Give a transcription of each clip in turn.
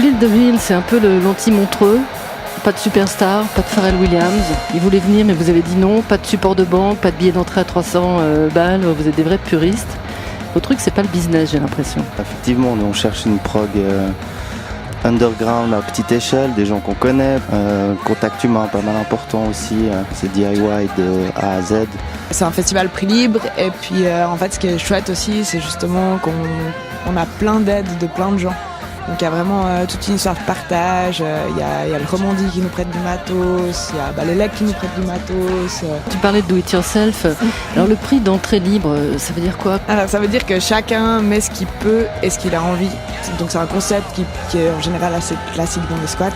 Glyn the Hill, c'est un peu l'anti-Montreux. Pas de superstar, pas de Pharrell Williams. Ils voulaient venir, mais vous avez dit non. Pas de support de banque, pas de billet d'entrée à 300 balles. Vous êtes des vrais puristes. Votre truc, c'est pas le business, j'ai l'impression. Effectivement, nous on cherche une prog underground à petite échelle, des gens qu'on connaît, contact humain pas mal important aussi, c'est DIY de A à Z. C'est un festival prix libre et puis en fait ce qui est chouette aussi c'est justement qu'on a plein d'aides de plein de gens. Donc il y a vraiment toute une histoire de partage, il y a le Romandie qui nous prête du matos, il y a les Legs qui nous prêtent du matos. Tu parlais de do it yourself, alors le prix d'entrée libre, ça veut dire quoi? Alors ça veut dire que chacun met ce qu'il peut et ce qu'il a envie. Donc c'est un concept qui est en général assez classique dans les squats,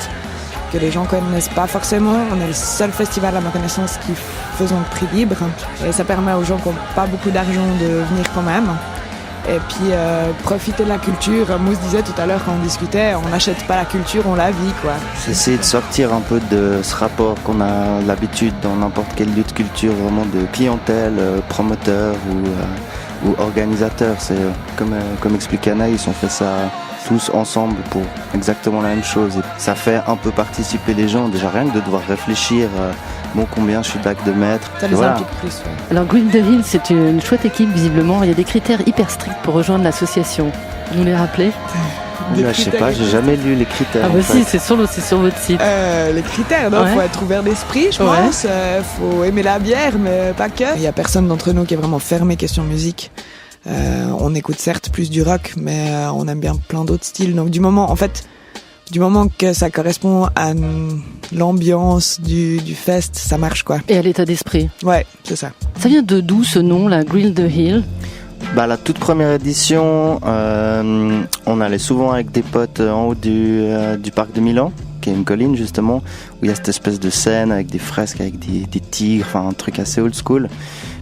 que les gens connaissent pas forcément. On est le seul festival à ma connaissance qui faisons le prix libre et ça permet aux gens qui n'ont pas beaucoup d'argent de venir quand même. Et puis profiter de la culture. Mousse disait tout à l'heure quand on discutait, on n'achète pas la culture, on la vit quoi. C'est essayer de sortir un peu de ce rapport qu'on a l'habitude dans n'importe quel lieu de culture, vraiment de clientèle, promoteur ou organisateur. C'est comme expliquait Anaïs, on fait ça tous ensemble pour exactement la même chose. Et ça fait un peu participer les gens, déjà rien que de devoir réfléchir combien je suis bac de mettre. Ça les implique plus, ouais. Alors Glyn the Hill, c'est une chouette équipe visiblement. Il y a des critères hyper stricts pour rejoindre l'association. Vous nous les rappelez? Je sais pas, j'ai jamais lu les critères. Ah bah si, c'est sur votre site. Les critères, non, faut être ouvert d'esprit, je pense. Faut aimer la bière, mais pas que. Il y a personne d'entre nous qui est vraiment fermé question musique. On écoute certes plus du rock, mais on aime bien plein d'autres styles. Donc du moment que ça correspond à l'ambiance du fest, ça marche quoi. Et à l'état d'esprit. Ouais, c'est ça. Ça vient de d'où ce nom, la Glyn the Hill? La toute première édition, on allait souvent avec des potes en haut du parc de Milan, qui est une colline justement, où il y a cette espèce de scène avec des fresques, avec des tigres, enfin un truc assez old school.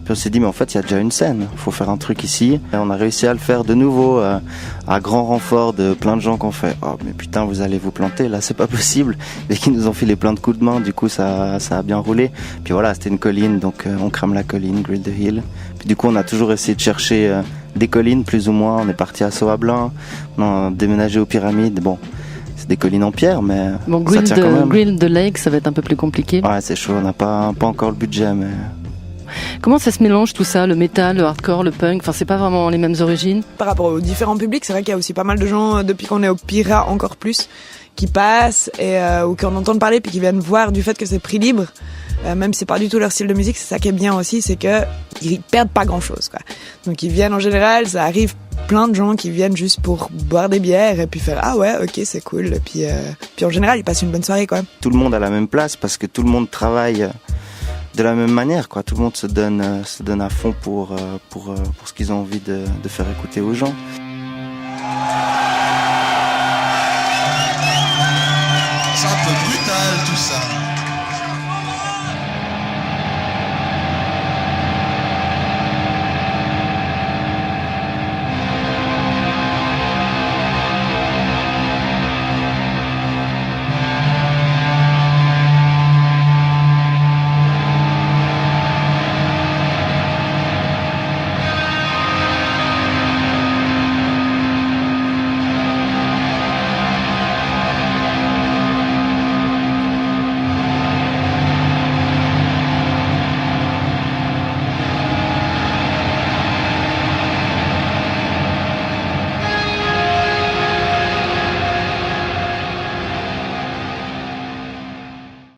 Puis on s'est dit mais en fait il y a déjà une scène, il faut faire un truc ici. Et on a réussi à le faire de nouveau à grand renfort de plein de gens qui ont fait oh mais putain vous allez vous planter là c'est pas possible, et qui nous ont filé plein de coups de main, du coup ça a bien roulé. Puis voilà, c'était une colline donc on crame la colline, Glyn the Hill. Puis du coup on a toujours essayé de chercher des collines plus ou moins. On est parti à Soablin, on a déménagé aux Pyramides, bon c'est des collines en pierre mais ça tient quand même. Glyn the Lake, ça va être un peu plus compliqué. Ouais c'est chaud, on n'a pas encore le budget mais... Comment ça se mélange tout ça, le métal, le hardcore, le punk? Enfin, c'est pas vraiment les mêmes origines. Par rapport aux différents publics, c'est vrai qu'il y a aussi pas mal de gens, depuis qu'on est au Pyra encore plus, qui passent et ou qui en entendent parler puis qui viennent voir du fait que c'est prix libre. Même si c'est pas du tout leur style de musique, c'est ça qui est bien aussi, c'est que ils perdent pas grand chose quoi. Donc ils viennent en général, ça arrive plein de gens qui viennent juste pour boire des bières et puis faire ah ouais ok c'est cool et puis en général ils passent une bonne soirée quoi. Tout le monde a la même place parce que tout le monde travaille de la même manière quoi. Tout le monde se donne à fond pour ce qu'ils ont envie de faire écouter aux gens.